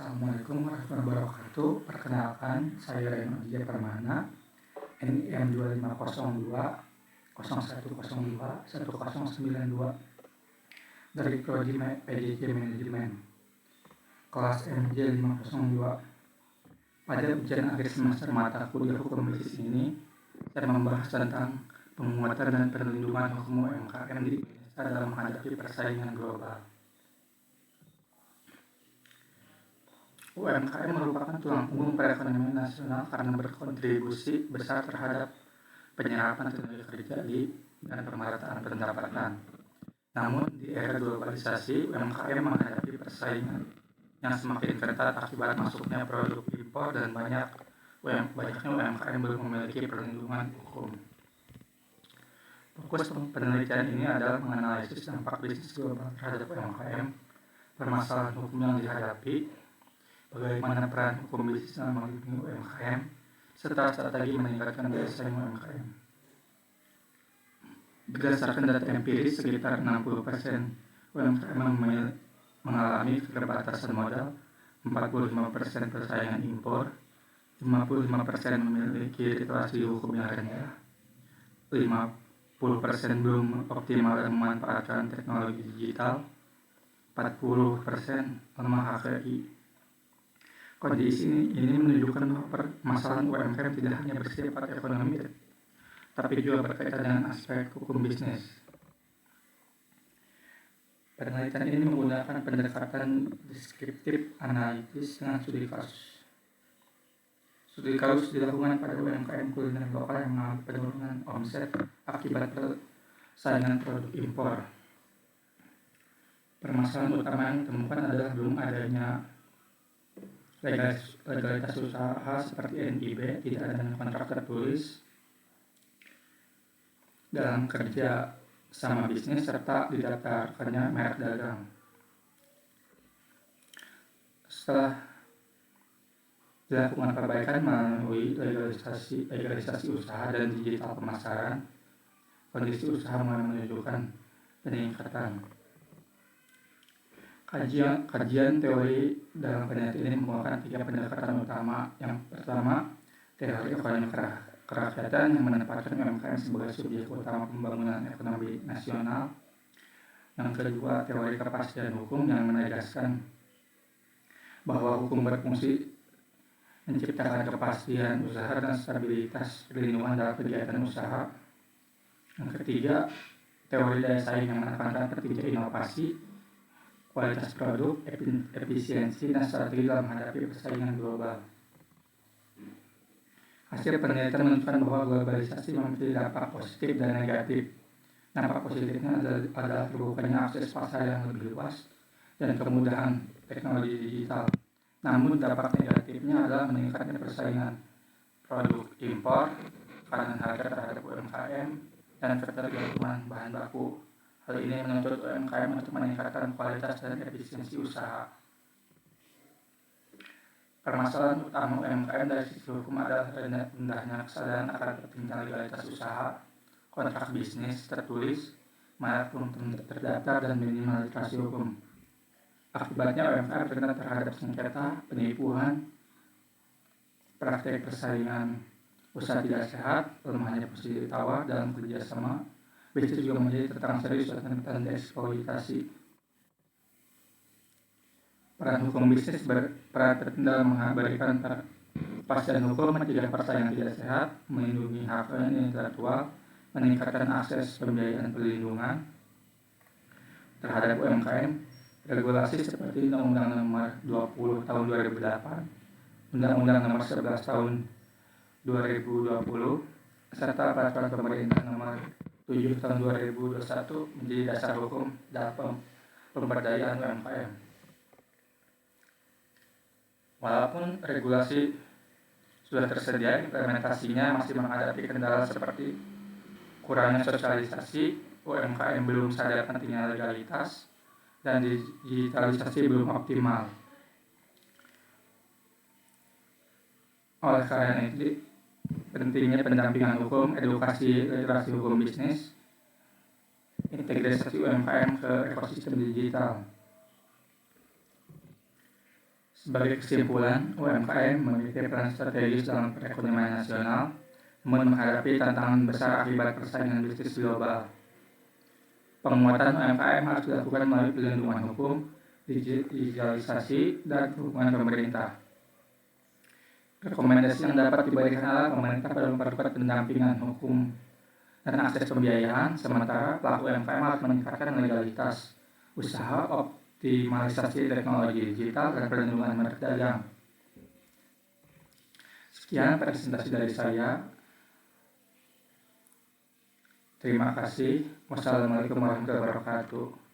Assalamualaikum warahmatullahi wabarakatuh. Perkenalkan, saya Reno Aditya Permana, NIM 2502 0102 1092 dari Prodi PJJ Manajemen, kelas MJ 502. Pada ujian akhir semester mata kuliah hukum bisnis ini, saya membahas tentang penguatan dan perlindungan hukum UMKM di Indonesia dalam menghadapi persaingan global. UMKM merupakan tulang punggung perekonomian nasional karena berkontribusi besar terhadap penyerapan tenaga kerja dan pemerataan pendapatan. Namun, di era globalisasi, UMKM menghadapi persaingan yang semakin ketat akibat masuknya produk impor dan banyaknya UMKM belum memiliki perlindungan hukum. Fokus penelitian ini adalah menganalisis dampak bisnis global terhadap UMKM, permasalahan hukum yang dihadapi, bagaimana peran hukum bisnis dalam melindungi UMKM, serta strategi meningkatkan daya saing UMKM. Berdasarkan data empiris, sekitar 60% UMKM mengalami keterbatasan modal, 45% persaingan impor, 55% memiliki literasi hukum yang rendah, 50% belum optimal dalam memanfaatkan teknologi digital, 40% lemah HKI. Kondisi ini menunjukkan bahwa permasalahan UMKM tidak hanya bersifat ekonomi, tapi juga berkaitan dengan aspek hukum bisnis. Penelitian ini menggunakan pendekatan deskriptif analitis dengan studi kasus. Studi kasus dilakukan pada UMKM kuliner lokal yang mengalami penurunan omset akibat persaingan produk impor. Permasalahan utama yang ditemukan adalah belum adanya legalitas usaha seperti NIB, tidak adanya kontrak tertulis dalam kerja sama bisnis, serta didaftarkannya merek dagang. Setelah dilakukan perbaikan melalui legalisasi usaha dan digital pemasaran, kondisi usaha mulai menunjukkan peningkatan. Kajian teori dalam penelitian ini menggunakan 3 pendekatan utama. Yang pertama, teori ekonomi kerakyatan yang menempatkan UMKM sebagai subjek utama pembangunan ekonomi nasional. Yang kedua, teori kepastian hukum yang menegaskan bahwa hukum berfungsi menciptakan kepastian usaha dan stabilitas perlindungan dalam kegiatan usaha. Yang ketiga, teori daya saing yang menekankan pentingnya inovasi, kualitas produk, efisiensi, dan strategi dalam menghadapi persaingan global. Hasil penelitian menunjukkan bahwa globalisasi memiliki dampak positif dan negatif. Dampak positifnya adalah terbukanya akses pasar yang lebih luas dan kemudahan teknologi digital. Namun dampak negatifnya adalah meningkatnya persaingan produk impor, karena harga terhadap UMKM, dan ketergantungan bahan baku. Hal ini menuntut UMKM untuk meningkatkan kualitas dan efisiensi usaha. Permasalahan utama UMKM dari sisi hukum adalah rendahnya kesadaran akan pentingnya legalitas usaha, kontrak bisnis tertulis, merek belum terdaftar, dan minimal literasi hukum. Akibatnya UMKM terkena terhadap sengketa, penipuan, praktek persaingan usaha tidak sehat, lemahnya posisi tawar dalam kerjasama. Bisnis juga menjadi tantangan serius dan eksploitasi. Peran hukum bisnis berperan penting dalam memberikan kepastian hukum, mencegah persaingan tidak sehat, melindungi hak intelektual, meningkatkan akses pembiayaan perlindungan terhadap UMKM. Regulasi seperti Undang-Undang Nomor 20 Tahun 2008, Undang-Undang Nomor 11 Tahun 2020, serta Peraturan Pemerintah Nomor 7 Tahun 2021 menjadi dasar hukum dalam pemberdayaan UMKM. Walaupun regulasi sudah tersedia, implementasinya masih menghadapi kendala seperti kurangnya sosialisasi, UMKM belum sadar pentingnya legalitas, dan digitalisasi belum optimal. Oleh karena itu, pentingnya pendampingan hukum, edukasi literasi hukum bisnis, integrasi UMKM ke ekosistem digital. Sebagai kesimpulan, UMKM memiliki peran strategis dalam perekonomian nasional, namun menghadapi tantangan besar akibat persaingan bisnis global. Penguatan UMKM harus dilakukan melalui pelindungan hukum, digitalisasi, dan dukungan pemerintah. Rekomendasi yang dapat diberikan adalah pemerintah perlu memperkuat pendampingan hukum dan akses pembiayaan, sementara pelaku UMKM harus meningkatkan legalitas usaha, optimalisasi teknologi digital, dan perlindungan merek dagang. Sekian presentasi dari saya. Terima kasih. Wassalamualaikum warahmatullahi wabarakatuh.